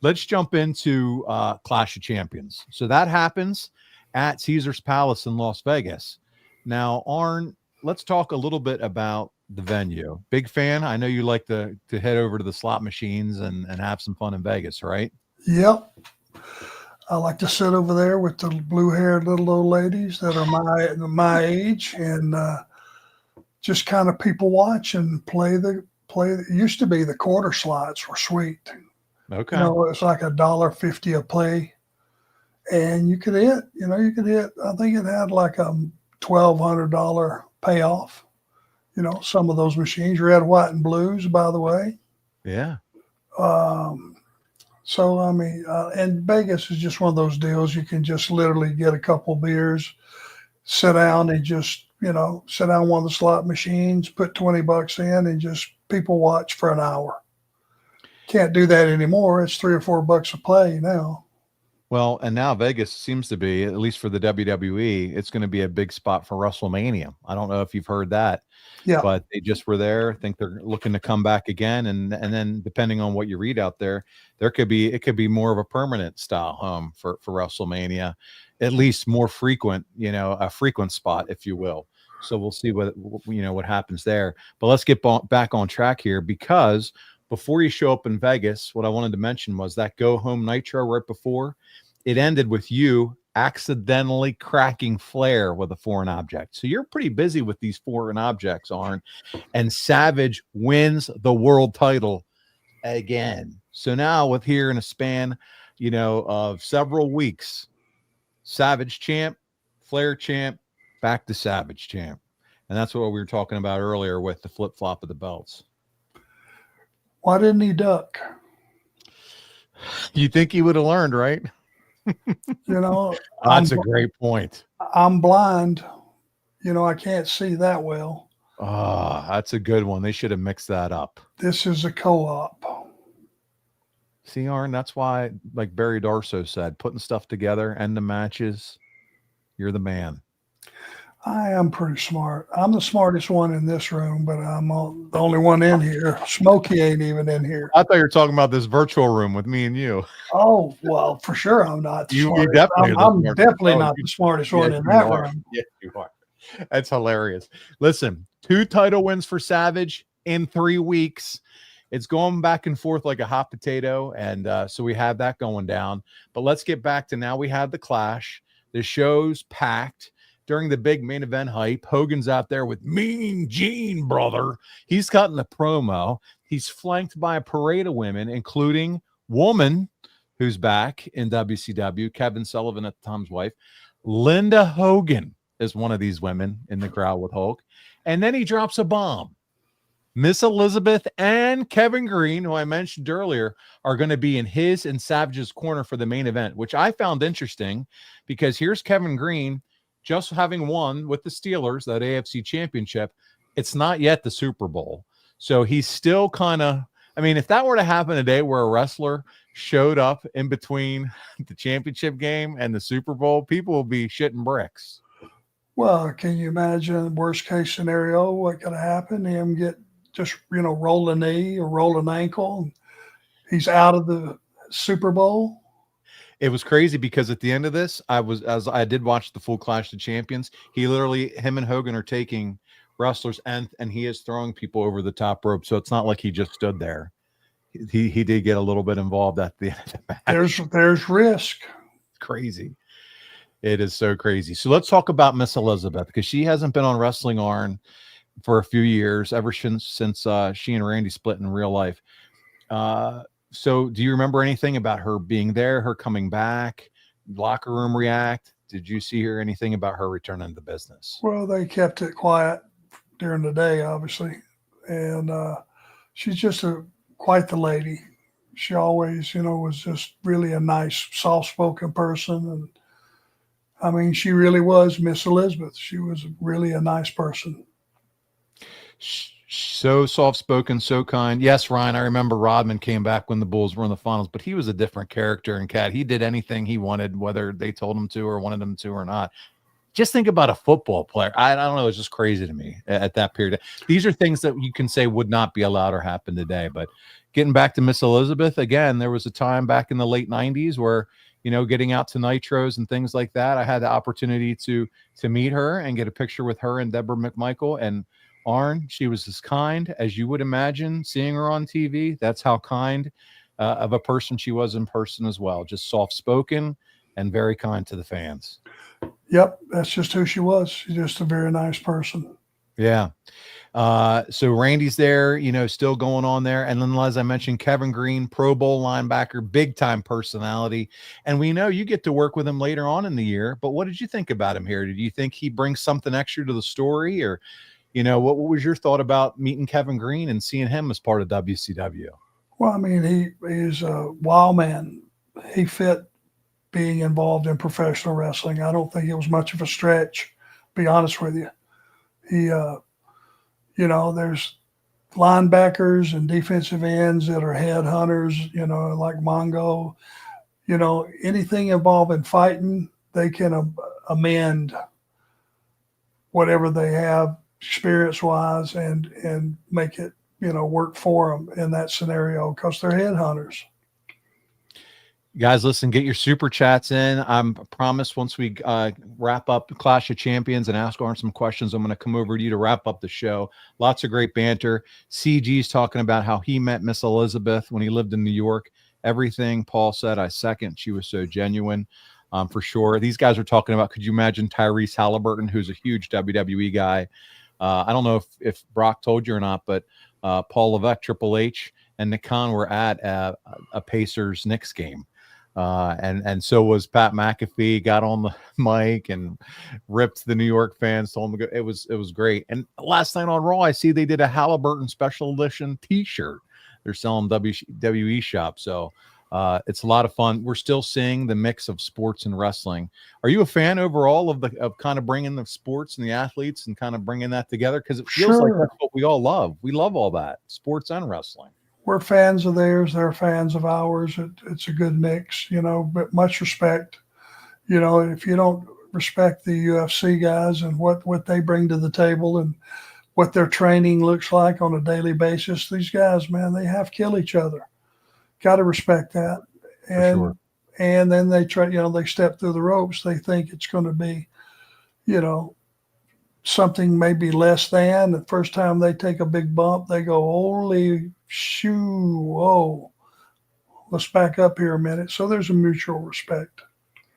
let's jump into Clash of Champions. So that happens at Caesar's Palace in Las Vegas. Now, Arn, let's talk a little bit about the venue. Big fan. I know you like to head over to the slot machines and have some fun in Vegas, right? Yep. I like to sit over there with the blue-haired little old ladies that are my age, and just kind of people watch and play. It used to be the quarter slots were sweet. Okay. It's like $1.50 a play, and you could hit. I think it had like a $1,200 payoff. Some of those machines, red, white, and blues, by the way. Yeah. So, and Vegas is just one of those deals. You can just literally get a couple beers, sit down and just, sit down one of the slot machines, put $20 in, and just people watch for an hour. Can't do that anymore. It's $3 or $4 a play now. Well, and now Vegas seems to be, at least for the WWE, it's going to be a big spot for WrestleMania. I don't know if you've heard that. Yeah. But they just were there. I think they're looking to come back again. And then depending on what you read out there, it could be more of a permanent style home for WrestleMania, at least more frequent, a frequent spot, if you will. So we'll see what happens there. But let's get back on track here, because before you show up in Vegas, what I wanted to mention was that Go Home Nitro right before it ended with you accidentally cracking Flair with a foreign object. So you're pretty busy with these foreign objects, Arn, and Savage wins the world title again. So now with here in a span, of several weeks, Savage champ, Flair champ, back to Savage champ. And that's what we were talking about earlier with the flip-flop of the belts. Why didn't he duck? You think he would have learned, right? That's a great point. I'm blind. I can't see that well. That's a good one. They should have mixed that up. This is a co-op. See, Arn, that's why, like Barry Darso said, putting stuff together, end the matches, you're the man. I am pretty smart. I'm the smartest one in this room, but I'm the only one in here. Smokey ain't even in here. I thought you were talking about this virtual room with me and you. Oh, well, for sure I'm not the smartest. I'm definitely not the smartest one in that room. Yes, you are. That's hilarious. Listen, 2 title wins for Savage in 3 weeks. It's going back and forth like a hot potato, and so we have that going down. But let's get back to now we have the Clash. The show's packed. During the big main event hype, Hogan's out there with Mean Gene, brother. He's cutting the promo. He's flanked by a parade of women, including Woman, who's back in WCW, Kevin Sullivan at the time's wife. Linda Hogan is one of these women in the crowd with Hulk. And then he drops a bomb. Miss Elizabeth and Kevin Green, who I mentioned earlier, are going to be in his and Savage's corner for the main event, which I found interesting because here's Kevin Green just having won with the Steelers, that AFC championship. It's not yet the Super Bowl. So he's still kind of, if that were to happen today where a wrestler showed up in between the championship game and the Super Bowl, people will be shitting bricks. Well, can you imagine worst case scenario? What could happen? Him get just, roll a knee or roll an ankle. He's out of the Super Bowl. It was crazy because at the end of this, I did watch the full Clash of Champions. Him and Hogan are taking wrestlers and he is throwing people over the top rope. So it's not like he just stood there. He did get a little bit involved at the end of the match. There's risk. Crazy. It is so crazy. So let's talk about Miss Elizabeth, because she hasn't been on Wrestling Arn for a few years, ever since she and Randy split in real life. So do you remember anything about her being there, her coming back, locker room react? Did you see anything about her returning to business? Well, they kept it quiet during the day, obviously. And she's just quite the lady. She always, was just really a nice, soft-spoken person. And she really was Miss Elizabeth. She was really a nice person. So soft-spoken, so kind. Yes, Ryan, I remember Rodman came back when the Bulls were in the finals, but he was a different character in Cat. He did anything he wanted, whether they told him to or wanted him to or not. Just think about a football player. I don't know. It's just crazy to me at that period. These are things that you can say would not be allowed or happen today, but getting back to Miss Elizabeth again, there was a time back in the late 90s where, you know, getting out to nitros and things like that, I had the opportunity to meet her and get a picture with her and Deborah McMichael. And Arn, she was as kind as you would imagine seeing her on TV. That's how kind of a person she was in person as well. Just soft-spoken and very kind to the fans. Yep, that's just who she was. She's just a very nice person. Yeah. So Randy's there, you know, still going on there. And then, as I mentioned, Kevin Green, Pro Bowl linebacker, big time personality. And we know you get to work with him later on in the year, but what did you think about him here? Did you think he brings something extra to the story, or, you know, what was your thought about meeting Kevin Green and seeing him as part of WCW? Well, I mean, he's a wild man. He fit being involved in professional wrestling. I don't think it was much of a stretch, to be honest with you. He, you know, there's linebackers and defensive ends that are headhunters, you know, like Mongo. You know, anything involving fighting, they can amend whatever they have experience-wise and make it, you know, work for them in that scenario because they're headhunters. Guys, listen, get your super chats in. I promise once we wrap up Clash of Champions and ask Arn some questions, I'm going to come over to you to wrap up the show. Lots of great banter. CG's talking about how he met Miss Elizabeth when he lived in New York. Everything Paul said, I second. She was so genuine, for sure. These guys are talking about, could you imagine Tyrese Halliburton, who's a huge WWE guy? I don't know if Brock told you or not, but Paul Levesque, Triple H, and Nick Khan were at a Pacers-Knicks game. And so was Pat McAfee. Got on the mic and ripped the New York fans, told them to go. It was great. And last night on Raw, I see they did a Halliburton special edition T-shirt. They're selling WWE shop, so it's a lot of fun. We're still seeing the mix of sports and wrestling. Are you a fan overall of kind of bringing the sports and the athletes and kind of bringing that together? Because it feels like that's what we all love. We love all that, sports and wrestling. We're fans of theirs. They're fans of ours. It's a good mix, you know, but much respect. You know, if you don't respect the UFC guys and what they bring to the table and what their training looks like on a daily basis, these guys, man, they half kill each other. Got to respect that. And and then they try, you know, they step through the ropes. They think it's going to be, you know, something maybe less than. The first time they take a big bump, they go, holy shoo, whoa, let's back up here a minute. So there's a mutual respect.